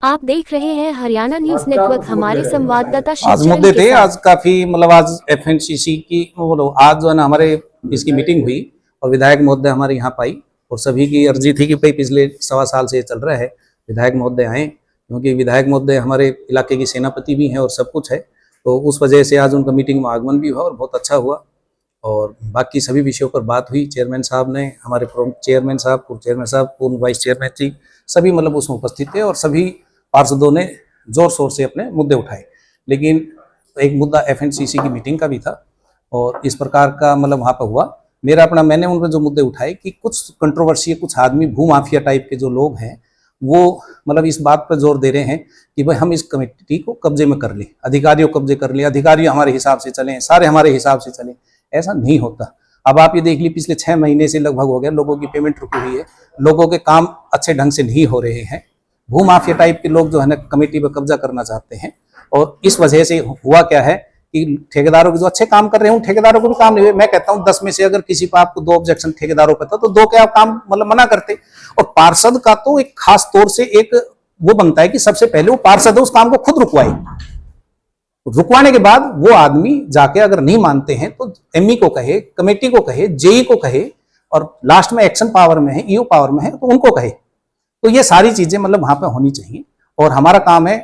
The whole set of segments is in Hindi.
आप देख रहे हैं हरियाणा न्यूज नेटवर्क। हमारे संवाददाता आज मुद्दे थे, आज काफी मतलब आज एफएनसीसी की आज जो है ना हमारे इसकी मीटिंग हुई और विधायक महोदय हमारे यहाँ पाई और सभी की अर्जी थी कि भाई पिछले 1.25 साल से ये चल रहा है, विधायक महोदय आए, क्योंकि विधायक महोदय हमारे इलाके की सेनापति भी हैं और सब कुछ है, तो उस वजह से आज उनका मीटिंग में आगमन भी हुआ और बहुत अच्छा हुआ और बाकी सभी विषयों पर बात हुई। चेयरमैन साहब ने, हमारे चेयरमैन साहब, पूर्व चेयरमैन साहब, पूर्व वाइस चेयरमैन जी, सभी मतलब उसमें उपस्थित थे और सभी पार्षदों ने जोर शोर से अपने मुद्दे उठाए। लेकिन एक मुद्दा एफएनसीसी की मीटिंग का भी था और इस प्रकार का मतलब वहाँ पर हुआ। मैंने उन पर जो मुद्दे उठाए कि कुछ कंट्रोवर्सी, कुछ आदमी भूमाफिया टाइप के जो लोग हैं वो मतलब इस बात पर जोर दे रहे हैं कि भाई हम इस कमेटी को कब्जे में कर लें, अधिकारियों को कब्जे कर लें, अधिकारी हमारे हिसाब से चलें, सारे हमारे हिसाब से चलें। ऐसा नहीं होता। अब आप ये देख लीजिए, पिछले 6 महीने से लगभग हो गया, लोगों की पेमेंट रुकी हुई है, लोगों के काम अच्छे ढंग से नहीं हो रहे हैं। भूमाफिया टाइप के लोग जो है ना कमेटी पर कब्जा करना चाहते हैं और इस वजह से हुआ क्या है कि ठेकेदारों के जो अच्छे काम कर रहे हैं ठेकेदारों को भी काम नहीं हुए। मैं कहता हूं 10 में से अगर किसी पर आपको 2 ऑब्जेक्शन ठेकेदारों पर था तो 2 के आप काम मतलब मना करते। और पार्षद का तो एक खास तौर से एक वो बनता है कि सबसे पहले वो पार्षद है उस काम को खुद रुकवाए, रुकवाने के बाद वो आदमी जाके अगर नहीं मानते हैं तो एमई को कहे, कमेटी को कहे, जेई को कहे और लास्ट में एक्शन पावर में है, ईओ पावर में है तो उनको कहे। तो ये सारी चीजें मतलब वहां पे होनी चाहिए और हमारा काम है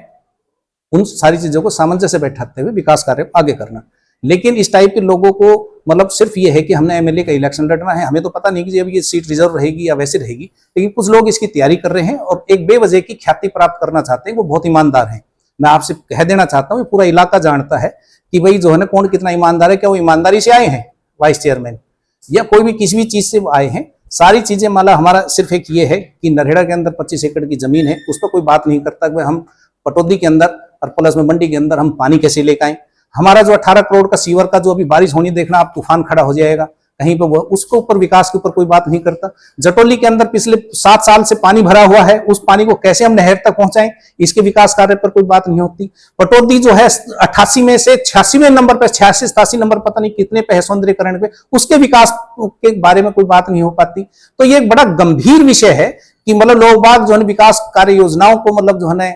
उन सारी चीजों को सामंजस्य बैठाते हुए विकास कार्य आगे करना। लेकिन इस टाइप के लोगों को मतलब सिर्फ ये है कि हमने एमएलए का इलेक्शन लड़ना है, हमें तो पता नहीं कि अब ये सीट रिजर्व रहेगी या वैसे रहेगी, लेकिन कुछ लोग इसकी तैयारी कर रहे हैं और एक बेवजह की ख्याति प्राप्त करना चाहते हैं। वो बहुत ईमानदार हैं, मैं आपसे कह देना चाहता हूँ, पूरा इलाका जानता है कि भाई जो है ना कौन कितना ईमानदार है। क्या वो ईमानदारी से आए हैं वाइस चेयरमैन या कोई भी किसी भी चीज से आए हैं? सारी चीजें मतलब हमारा सिर्फ एक ये है कि नरहेड़ा के अंदर 25 एकड़ की जमीन है, उस पर कोई बात नहीं करता कि हम पटौदी के अंदर और प्लस में मंडी के अंदर हम पानी कैसे लेकर आए। हमारा जो 18 करोड़ का सीवर का जो अभी बारिश होनी देखना, आप तूफान खड़ा हो जाएगा कहीं पे, वो उसके ऊपर विकास के ऊपर कोई बात नहीं करता। जटोली के अंदर पिछले 7 साल से पानी भरा हुआ है, उस पानी को कैसे हम नहर तक पहुंचाएं, इसके विकास कार्य पर कोई बात नहीं होती। पटौदी जो है 88 में से 86वें नंबर पर, 86-87 नंबर पता नहीं कितने पे है सौंदर्यकरण पे, उसके विकास के बारे में कोई बात नहीं हो पाती। तो ये एक बड़ा गंभीर विषय है कि मतलब लोग बाग जो है विकास कार्य योजनाओं को मतलब जो है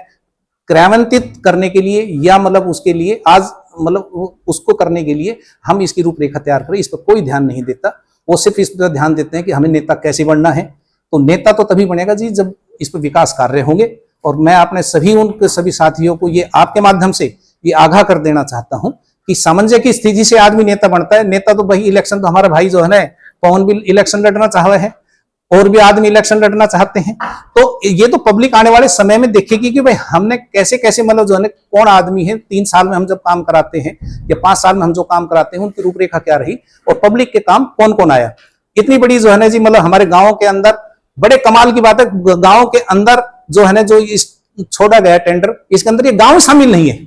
क्रियान्वित करने के लिए या मतलब उसके लिए आज मतलब उसको करने के लिए हम इसकी रूपरेखा तैयार करें, इस पर कोई ध्यान नहीं देता। वो सिर्फ इस पर ध्यान देते हैं कि हमें नेता कैसे बनना है। तो नेता तो तभी बनेगा जी जब इस पर विकास कार्य होंगे। और मैं अपने उनके सभी साथियों को ये आपके माध्यम से ये आगाह कर देना चाहता हूं कि सामंजस्य की स्थिति से आदमी नेता बनता है। नेता तो भाई इलेक्शन, तो हमारा भाई जो है ना पवन भी इलेक्शन लड़ना चाह रहे हैं और भी आदमी इलेक्शन लड़ना चाहते हैं। तो ये तो पब्लिक आने वाले समय में देखेगी कि भाई हमने कैसे कैसे मतलब जो है कौन आदमी है, 3 साल में हम जब काम कराते हैं या 5 साल में हम जो काम कराते हैं उनकी रूपरेखा क्या रही और पब्लिक के काम कौन कौन आया। इतनी बड़ी जो है ना जी मतलब हमारे गाँव के अंदर बड़े कमाल की बात है, गाँव के अंदर जो है ना जो छोड़ा गया टेंडर, इसके अंदर ये गाँव शामिल नहीं है।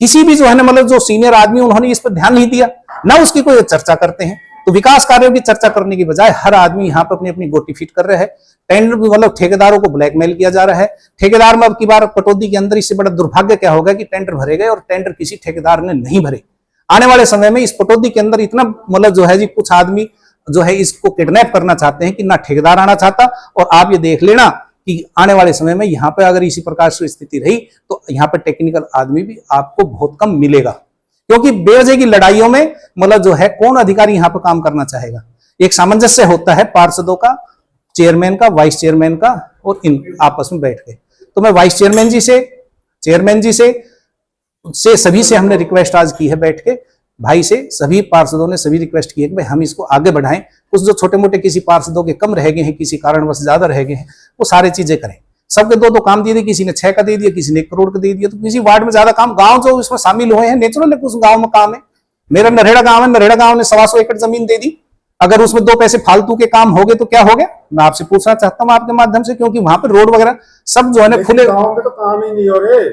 किसी भी जो है ना मतलब जो सीनियर आदमी उन्होंने इस पर ध्यान नहीं दिया, ना उसकी कोई चर्चा करते हैं। तो विकास कार्यों की चर्चा करने की बजाय हर आदमी यहाँ पर अपनी अपनी गोटी फीट कर रहा है। टेंडर भी मतलब ठेकेदारों को ब्लैकमेल किया जा रहा है। ठेकेदार में अब की बार पटौदी के अंदर इससे बड़ा दुर्भाग्य क्या होगा कि टेंडर भरे गए और टेंडर किसी ठेकेदार ने नहीं भरे। आने वाले समय में इस पटौदी के अंदर इतना मतलब जो है जी कुछ आदमी जो है इसको किडनैप करना चाहते हैं कि ना ठेकेदार आना चाहता। और आप ये देख लेना कि आने वाले समय में यहाँ पे अगर इसी प्रकार से स्थिति रही तो यहाँ पे टेक्निकल आदमी भी आपको बहुत कम मिलेगा, क्योंकि बेवजह की लड़ाइयों में मतलब जो है कौन अधिकारी यहाँ पर काम करना चाहेगा। एक सामंजस्य होता है पार्षदों का, चेयरमैन का, वाइस चेयरमैन का और इन आपस में बैठ के। तो मैं वाइस चेयरमैन जी से, चेयरमैन जी से सभी से हमने रिक्वेस्ट आज की है, बैठ के भाई से सभी पार्षदों ने सभी रिक्वेस्ट की है कि भाई हम इसको आगे बढ़ाएं। कुछ जो छोटे मोटे किसी पार्षदों के कम रह गए हैं, किसी कारणवश ज्यादा रह गए हैं, वो सारी चीजें करें। सबके 2-2 काम दिए थे, किसी ने 6 का दे दिया, किसी ने 1 करोड़ का दे दिया। तो किसी वार्ड में ज्यादा काम, गांव जो इसमें शामिल हुए हैं नेचुरल है, कुछ गांव में काम है। मेरा नरहेड़ा गांव है, नरहेड़ा गांव ने 125 एकड़ जमीन दे दी। अगर उसमें 2 पैसे फालतू के काम हो गए तो क्या हो गया, मैं आपसे पूछना चाहता हूं आपके माध्यम से, क्योंकि वहां पर रोड वगैरह सब जो है ना खुले। गांव में तो काम ही नहीं हो रहे।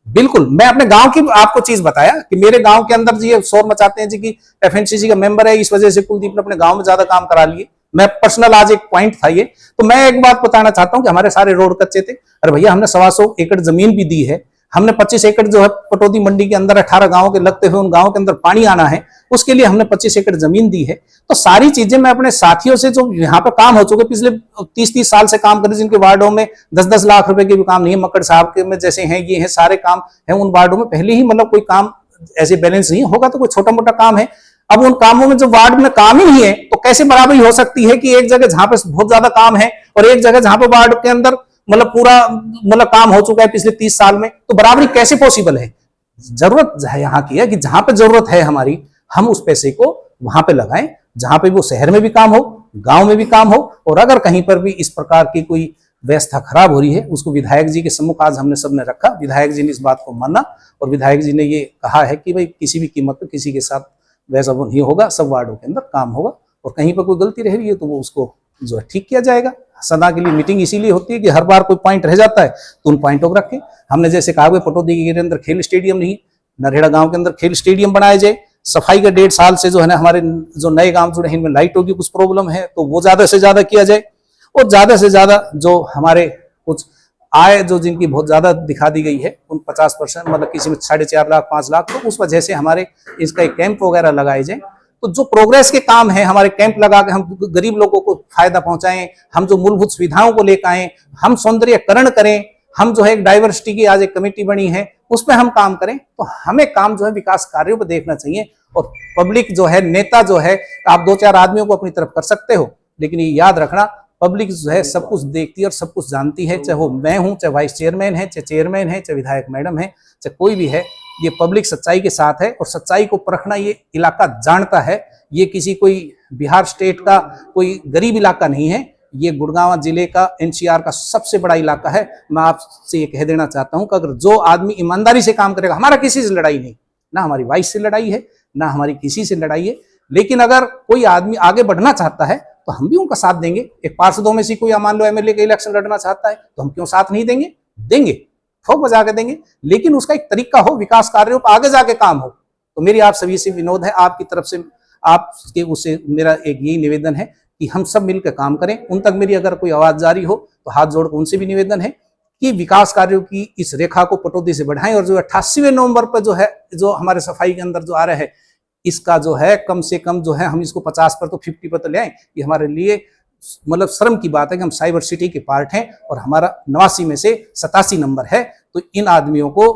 बिल्कुल, मैं अपने गांव की आपको चीज बताया कि मेरे गांव के अंदर जी शोर मचाते हैं जी कि एफएनसीसी का मेंबर है, इस वजह से कुलदीप ने अपने गांव में ज्यादा काम करा लिए। मैं पर्सनल आज एक पॉइंट था ये, तो मैं एक बात बताना चाहता हूं कि हमारे सारे रोड कच्चे थे। अरे भैया हमने 125 एकड़ जमीन भी दी है, हमने 25 एकड़ जो है पटौदी मंडी के अंदर 18 गांवों के लगते हुए उन गांवों के अंदर पानी आना है, उसके लिए हमने 25 एकड़ जमीन दी है। तो सारी चीजें मैं अपने साथियों से जो यहाँ पे काम हो चुके पिछले 30-30 साल से काम कर, जिनके वार्डों में 10-10 लाख रुपए के भी काम नहीं है, मक्कड़ साहब के में जैसे हैं ये हैं, सारे काम है उन वार्डों में पहले ही मतलब कोई काम ऐसे बैलेंस नहीं होगा तो कोई छोटा मोटा काम है। अब उन कामों में जो वार्ड में काम ही नहीं है तो कैसे बराबरी हो सकती है कि एक जगह जहां पे बहुत ज्यादा काम है और एक जगह जहां पे वार्ड के अंदर मतलब पूरा मतलब काम हो चुका है पिछले 30 साल में, तो बराबरी कैसे पॉसिबल है? जरूरत यहाँ की है कि जहां पे जरूरत है हमारी, हम उस पैसे को वहां पे लगाएं जहां पे वो शहर में भी काम हो, गांव में भी काम हो। और अगर कहीं पर भी इस प्रकार की कोई व्यवस्था खराब हो रही है, उसको विधायक जी के सम्मुख आज हमने सबने रखा। विधायक जी ने इस बात को माना और विधायक जी ने ये कहा है कि भाई किसी भी कीमत पर किसी के साथ वैसा वो नहीं होगा, सब वार्डों के अंदर काम होगा और कहीं पर कोई गलती रह रही है तो वो उसको जो है ठीक किया जाएगा। सदा के लिए मीटिंग इसीलिए होती है कि हर बार कोई पॉइंट रह जाता है तो उन पॉइंटों को रखें। हमने जैसे कहा पटौदी के अंदर खेल स्टेडियम नहीं, नरेड़ा गांव के अंदर खेल स्टेडियम बनाया जाए। सफाई का 1.5 साल से जो है ना हमारे जो नए गांव जुड़े हैं इनमें लाइटों की कुछ प्रॉब्लम है तो वो ज्यादा से ज्यादा किया जाए। और ज्यादा से ज्यादा जो हमारे कुछ आय जो जिनकी बहुत ज्यादा दिखा दी गई है उन 50% मतलब किसी में 4.5 लाख 5 लाख, तो उस वजह से हमारे इसका एक कैंप वगैरह लगाए जाए। तो जो प्रोग्रेस के काम है हमारे कैंप लगा के हम गरीब लोगों को फायदा पहुंचाएं, हम जो मूलभूत सुविधाओं को लेकर आए, हम सौंदर्यकरण करें, हम जो है एक डाइवर्सिटी की आज एक कमेटी बनी है उसमें हम काम करें। तो हमें काम जो है विकास कार्यों पर देखना चाहिए। और पब्लिक जो है नेता जो है आप 2-4 आदमियों को अपनी तरफ कर सकते हो, लेकिन ये याद रखना पब्लिक जो है सब कुछ देखती है और सब कुछ जानती है, चाहे वो मैं हूं, चाहे वाइस चेयरमैन है, चाहे चेयरमैन है, चाहे विधायक मैडम है, चाहे कोई भी है। ये पब्लिक सच्चाई के साथ है और सच्चाई को परखना ये इलाका जानता है। ये किसी कोई बिहार स्टेट का कोई गरीब इलाका नहीं है, ये गुड़गांव जिले का एनसीआर का सबसे बड़ा इलाका है। मैं आपसे ये कह देना चाहता हूं कि अगर जो आदमी ईमानदारी से काम करेगा, हमारा किसी से लड़ाई नहीं, ना हमारी वाइस से लड़ाई है, ना हमारी किसी से लड़ाई है, लेकिन अगर कोई आदमी आगे बढ़ना चाहता है तो हम भी उनका साथ देंगे। एक पार्षदों में से कोई मान लो एमएलए का इलेक्शन लड़ना चाहता है तो हम क्यों साथ नहीं देंगे? देंगे, ठोक बजा के देंगे, लेकिन उसका एक तरीका हो, विकास कार्यों पर आगे जाके काम हो। तो मेरी आप सभी से विनोद है, आपकी तरफ से आपके उससे मेरा एक यही निवेदन है कि हम सब मिलकर काम करें। उन तक मेरी अगर कोई आवाज जारी हो तो हाथ जोड़कर उनसे भी निवेदन है कि विकास कार्यों की इस रेखा को पटौदी से बढ़ाएं और जो 88वें नवंबर पर जो है जो हमारे सफाई के अंदर जो आ रहा है इसका जो है कम से कम जो है हम इसको 50 पर तो 50 पर तो ले आए। ये हमारे लिए मतलब शर्म की बात है कि हम साइबर सिटी के पार्ट हैं और हमारा 89 में से 87 नंबर है। तो इन आदमियों को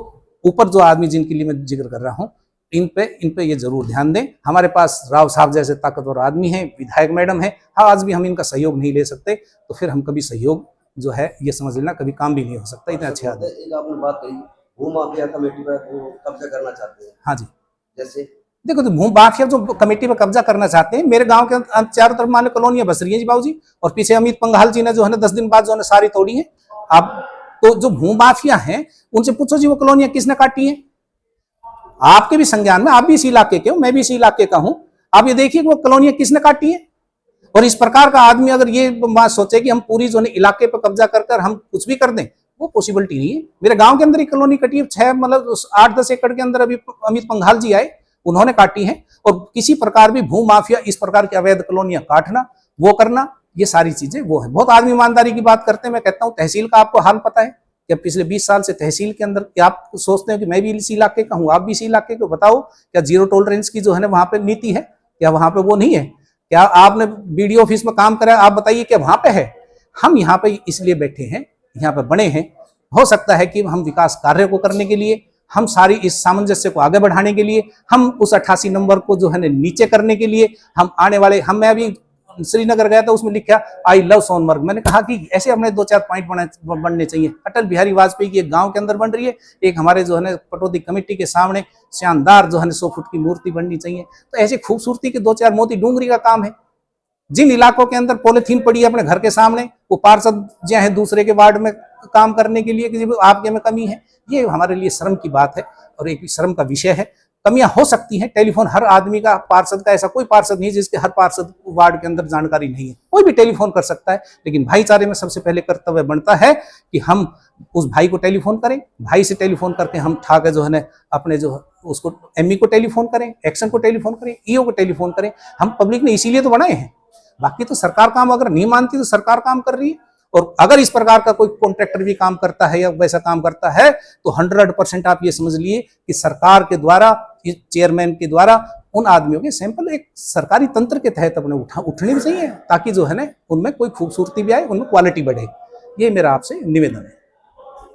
ऊपर जो आदमी जिनके लिए मैं जिक्र कर रहा हूँ इन पे ये जरूर ध्यान दें। हमारे पास राव साहब जैसे ताकतवर आदमी हैं, विधायक मैडम है, हाँ आज भी हम इनका सहयोग नहीं ले सकते तो फिर हम कभी सहयोग जो है ये समझ लेना कभी काम भी नहीं हो सकता। इतने अच्छे आदमी। एक आपने बात कही भू माफिया कमेटी पर कब्जा करना चाहते हैं। हाँ जी, जैसे देखो तो भू माफिया जो कमेटी पर कब्जा करना चाहते हैं, मेरे गांव के चारों तरफ मान लो कॉलोनियां बस रही है जी बाबू जी, और पीछे अमित पंघाल जी ने जो है ना 10 दिन बाद जो है सारी तोड़ी है। आप तो जो भू माफिया हैं उनसे पूछो जी वो कॉलोनियां किसने काटी है? आपके भी संज्ञान में, आप भी इसी इलाके के हो, मैं भी इसी इलाके का हूं, आप ये देखिए वो कॉलोनियां किसने काटी है। और इस प्रकार का आदमी अगर ये बात सोचे कि हम पूरी जो है इलाके पर कब्जा कर हम कुछ भी कर दें, वो पॉसिबिलिटी नहीं है। मेरे गांव के अंदर एक कॉलोनी कटी है, 6 मतलब 8-10 एकड़ के अंदर अभी अमित पंघाल जी आए, उन्होंने काटी है। और किसी प्रकार भी भू माफिया इस प्रकार की अवैध कॉलोनियां काटना, वो करना, ये सारी चीजें वो है। बहुत आदमी ईमानदारी की बात करते हैं। मैं कहता हूं तहसील का आपको हाल पता है कि पिछले 20 साल से तहसील के अंदर क्या आप सोचते हैं कि मैं भी इसी इलाके का हूं, आप भी इसी इलाके को, बताओ क्या जीरो टॉलरेंस की जो है ना वहां पे नीति है? क्या वहां पे वो नहीं है? क्या आपने बीडीओ ऑफिस में काम करा? आप बताइए क्या वहां पे है? हम यहाँ पे इसलिए बैठे हैं, यहाँ पे बने हैं, हो सकता है कि हम विकास कार्य को करने के लिए, हम सारी इस सामंजस्य को आगे बढ़ाने के लिए, हम उस 88 नंबर को जो है ना नीचे करने के लिए, हम आने वाले, मैं अभी श्रीनगर गया था, उसमें लिखा आई लव सोनमर्ग। मैंने कहा कि ऐसे हमने 2-4 पॉइंट बनने चाहिए। अटल बिहारी वाजपेयी की एक गांव के अंदर बन रही है, एक हमारे जो है ना पटौदी कमेटी के सामने शानदार जो है 100 फुट की मूर्ति बननी चाहिए। तो ऐसी खूबसूरती के 2-4 मोती डूंगरी का काम है। जिन इलाकों के अंदर पॉलिथीन पड़ी है अपने घर के सामने, वो पार्षद जो है दूसरे के वार्ड में काम करने के लिए कि आपके में कमी है, ये हमारे लिए शर्म की बात है और एक शर्म का विषय है। कमियां हो सकती हैं, टेलीफोन हर आदमी का, पार्षद का ऐसा कोई पार्षद नहीं जिसके हर पार्षद वार्ड के अंदर जानकारी नहीं है, कोई भी टेलीफोन कर सकता है। लेकिन भाईचारे में सबसे पहले कर्तव्य बनता है कि हम उस भाई को टेलीफोन करें, भाई से टेलीफोन करके हम ठाके जो है ना अपने जो उसको एमई को टेलीफोन करें, एक्शन को टेलीफोन करें, ईओ को टेलीफोन करें। हम पब्लिक ने इसीलिए तो बनाए हैं, बाकी तो सरकार काम अगर नहीं मानती तो सरकार काम कर रही है। और अगर इस प्रकार का कोई कॉन्ट्रैक्टर भी काम करता है या वैसा काम करता है तो 100% आप ये समझ लिए कि सरकार के द्वारा, इस चेयरमैन के द्वारा उन आदमियों के सैंपल एक सरकारी तंत्र के तहत अपने उठने भी चाहिए, ताकि जो है ना उनमें कोई खूबसूरती भी आए, उनमें क्वालिटी बढ़े। ये मेरा आपसे निवेदन है।